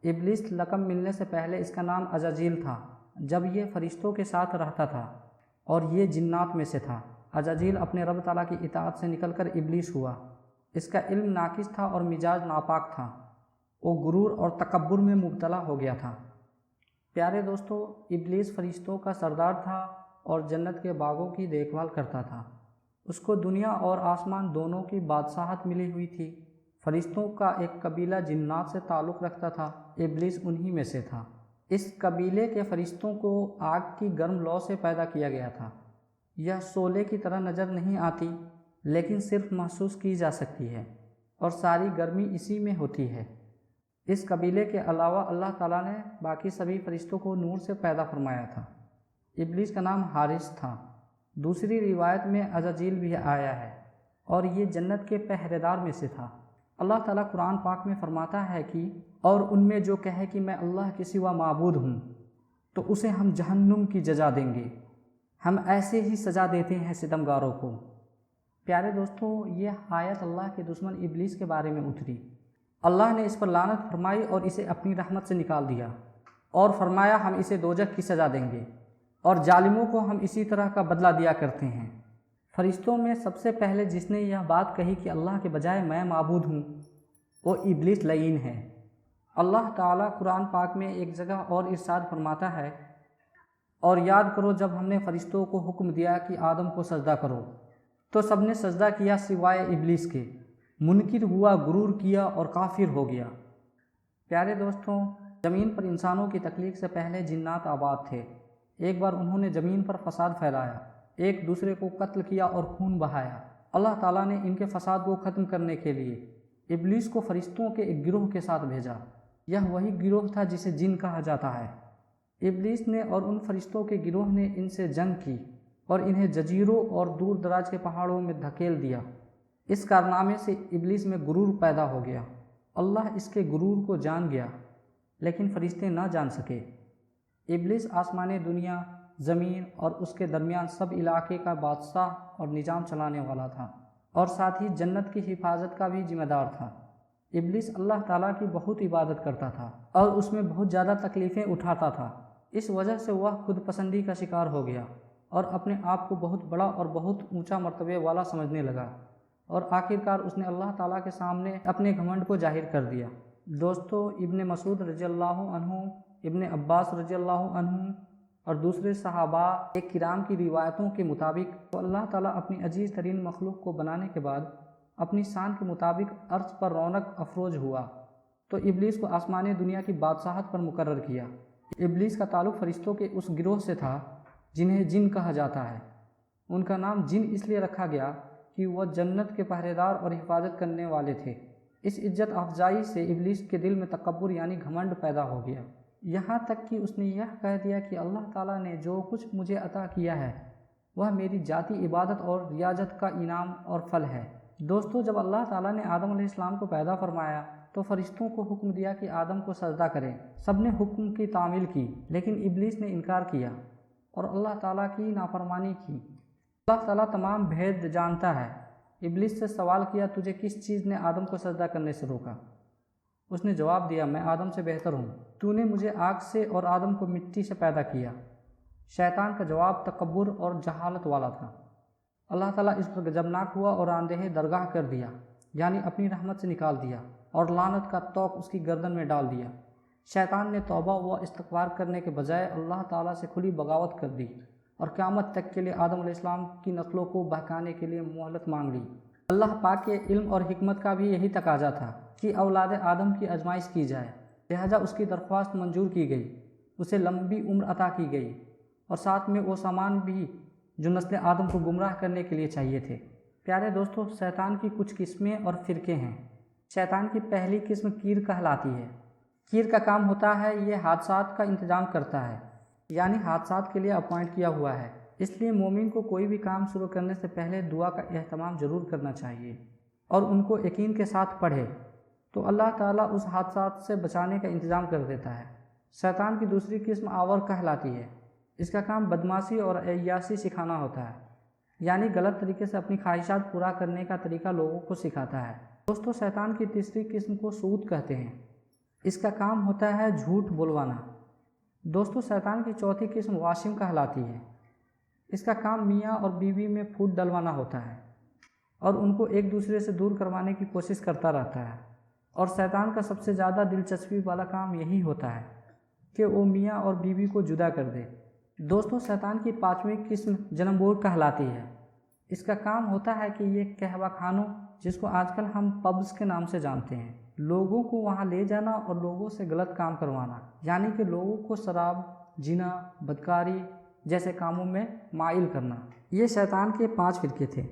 ابلیس لقب ملنے سے پہلے اس کا نام عزازیل تھا، جب یہ فرشتوں کے ساتھ رہتا تھا اور یہ جنات میں سے تھا۔ عزازیل اپنے رب تعالیٰ کی اطاعت سے نکل کر ابلیس ہوا۔ اس کا علم ناقص تھا اور مزاج ناپاک تھا۔ وہ غرور اور تکبر میں مبتلا ہو گیا تھا۔ پیارے دوستو، ابلیس فرشتوں کا سردار تھا اور جنت کے باغوں کی دیکھ بھال کرتا تھا۔ اس کو دنیا اور آسمان دونوں کی بادشاہت ملی ہوئی تھی۔ فرشتوں کا ایک قبیلہ جنات سے تعلق رکھتا تھا، ابلیس انہی میں سے تھا۔ اس قبیلے کے فرشتوں کو آگ کی گرم لو سے پیدا کیا گیا تھا۔ یہ شعلے کی طرح نظر نہیں آتی، لیکن صرف محسوس کی جا سکتی ہے، اور ساری گرمی اسی میں ہوتی ہے۔ اس قبیلے کے علاوہ اللہ تعالیٰ نے باقی سبھی فرشتوں کو نور سے پیدا فرمایا تھا۔ ابلیس کا نام حارث تھا۔ دوسری روایت میں عزازیل بھی آیا ہے، اور یہ جنت کے پہرے دار میں سے تھا۔ اللہ تعالیٰ قرآن پاک میں فرماتا ہے کہ اور ان میں جو کہے کہ میں اللہ کے سوا معبود ہوں تو اسے ہم جہنم کی سزا دیں گے، ہم ایسے ہی سزا دیتے ہیں ستمگاروں کو۔ پیارے دوستو، یہ آیت اللہ کے دشمن ابلیس کے بارے میں اتری۔ اللہ نے اس پر لعنت فرمائی اور اسے اپنی رحمت سے نکال دیا، اور فرمایا ہم اسے دوزخ کی سزا دیں گے، اور ظالموں کو ہم اسی طرح کا بدلہ دیا کرتے ہیں۔ فرشتوں میں سب سے پہلے جس نے یہ بات کہی کہ اللہ کے بجائے میں معبود ہوں، وہ ابلیس لعین ہے۔ اللہ تعالیٰ قرآن پاک میں ایک جگہ اور ارشاد فرماتا ہے، اور یاد کرو جب ہم نے فرشتوں کو حکم دیا کہ آدم کو سجدہ کرو تو سب نے سجدہ کیا سوائے ابلیس کے، منکر ہوا، غرور کیا اور کافر ہو گیا۔ پیارے دوستوں، زمین پر انسانوں کی تخلیق سے پہلے جنات آباد تھے۔ ایک بار انہوں نے زمین پر فساد پھیلایا، ایک دوسرے کو قتل کیا اور خون بہایا۔ اللہ تعالیٰ نے ان کے فساد کو ختم کرنے کے لیے ابلیس کو فرشتوں کے ایک گروہ کے ساتھ بھیجا۔ یہ وہی گروہ تھا جسے جن کہا جاتا ہے۔ ابلیس نے اور ان فرشتوں کے گروہ نے ان سے جنگ کی اور انہیں جزیروں اور دور دراز کے پہاڑوں میں دھکیل دیا۔ اس کارنامے سے ابلیس میں غرور پیدا ہو گیا۔ اللہ اس کے غرور کو جان گیا، لیکن فرشتے نہ جان سکے۔ ابلیس آسمان دنیا، زمین اور اس کے درمیان سب علاقے کا بادشاہ اور نظام چلانے والا تھا، اور ساتھ ہی جنت کی حفاظت کا بھی ذمہ دار تھا۔ ابلیس اللہ تعالیٰ کی بہت عبادت کرتا تھا اور اس میں بہت زیادہ تکلیفیں اٹھاتا تھا۔ اس وجہ سے وہ خود پسندی کا شکار ہو گیا اور اپنے آپ کو بہت بڑا اور بہت اونچا مرتبے والا سمجھنے لگا، اور آخرکار اس نے اللہ تعالیٰ کے سامنے اپنے گھمنڈ کو ظاہر کر دیا۔ دوستو، ابن مسعود رضی اللہ عنہ، ابن عباس رضی اللہ عنہ اور دوسرے صحابہ کرام کی روایتوں کے مطابق اللہ تعالیٰ اپنی عزیز ترین مخلوق کو بنانے کے بعد اپنی شان کے مطابق عرش پر رونق افروز ہوا تو ابلیس کو آسمان دنیا کی بادشاہت پر مقرر کیا۔ ابلیس کا تعلق فرشتوں کے اس گروہ سے تھا جنہیں جن کہا جاتا ہے۔ ان کا نام جن اس لیے رکھا گیا کہ وہ جنت کے پہرے دار اور حفاظت کرنے والے تھے۔ اس عزت افزائی سے ابلیس کے دل میں تکبر یعنی گھمنڈ پیدا ہو گیا، یہاں تک کہ اس نے یہ کہہ دیا کہ اللہ تعالیٰ نے جو کچھ مجھے عطا کیا ہے وہ میری ذاتی عبادت اور ریاضت کا انعام اور پھل ہے۔ دوستو، جب اللہ تعالیٰ نے آدم علیہ السلام کو پیدا فرمایا تو فرشتوں کو حکم دیا کہ آدم کو سجدہ کریں۔ سب نے حکم کی تعمیل کی، لیکن ابلیس نے انکار کیا اور اللہ تعالیٰ کی نافرمانی کی۔ اللہ تعالیٰ تمام بھید جانتا ہے۔ ابلیس سے سوال کیا، تجھے کس چیز نے آدم کو سجدہ کرنے سے روکا؟ اس نے جواب دیا، میں آدم سے بہتر ہوں، تو نے مجھے آگ سے اور آدم کو مٹی سے پیدا کیا۔ شیطان کا جواب تکبر اور جہالت والا تھا۔ اللہ تعالیٰ اس پر غضبناک ہوا اور راندہ درگاہ کر دیا، یعنی اپنی رحمت سے نکال دیا، اور لعنت کا طوق اس کی گردن میں ڈال دیا۔ شیطان نے توبہ و استغفار کرنے کے بجائے اللہ تعالیٰ سے کھلی بغاوت کر دی اور قیامت تک کے لیے آدم علیہ السلام کی نسلوں کو بہکانے کے لیے مہلت مانگ لی۔ اللہ پاک کے علم اور حکمت کا بھی یہی تقاضا تھا کہ اولاد آدم کی آزمائش کی جائے، لہذا اس کی درخواست منظور کی گئی، اسے لمبی عمر عطا کی گئی، اور ساتھ میں وہ سامان بھی جو نسل آدم کو گمراہ کرنے کے لیے چاہیے تھے۔ پیارے دوستو، شیطان کی کچھ قسمیں اور فرقے ہیں۔ شیطان کی پہلی قسم کیر کہلاتی ہے۔ کیر کا کام ہوتا ہے یہ حادثات کا انتظام کرتا ہے، یعنی حادثات کے لیے اپوائنٹ کیا ہوا ہے۔ اس لیے مومن کو کوئی بھی کام شروع کرنے سے پہلے دعا کا اہتمام ضرور کرنا چاہیے اور ان کو یقین کے ساتھ پڑھے تو اللہ تعالیٰ اس حادثات سے بچانے کا انتظام کر دیتا ہے۔ شیطان کی دوسری قسم آور کہلاتی ہے۔ اس کا کام بدمعاشی اور عیاشی سکھانا ہوتا ہے، یعنی غلط طریقے سے اپنی خواہشات پورا کرنے کا طریقہ لوگوں کو سکھاتا ہے۔ دوستو، شیطان کی تیسری قسم کو سود کہتے ہیں۔ اس کا کام ہوتا ہے جھوٹ بلوانا۔ دوستو شیطان کی چوتھی قسم واشم کہلاتی ہے۔ اس کا کام میاں اور بیوی میں پھوٹ ڈلوانا ہوتا ہے اور ان کو ایک دوسرے سے دور کروانے کی کوشش کرتا رہتا ہے، اور شیطان کا سب سے زیادہ دلچسپی والا کام یہی ہوتا ہے کہ وہ میاں اور بیوی کو جدا کر دے۔ دوستو شیطان کی پانچویں قسم جنمبور کہلاتی ہے۔ اس کا کام ہوتا ہے کہ یہ قہوہ خانوں، جس کو آج کل ہم پبز کے نام سے جانتے ہیں، لوگوں کو وہاں لے جانا اور لوگوں سے غلط کام کروانا، یعنی کہ لوگوں کو شراب، زنا، بدکاری جیسے کاموں میں مائل کرنا۔ یہ شیطان کے 5 فرقے تھے۔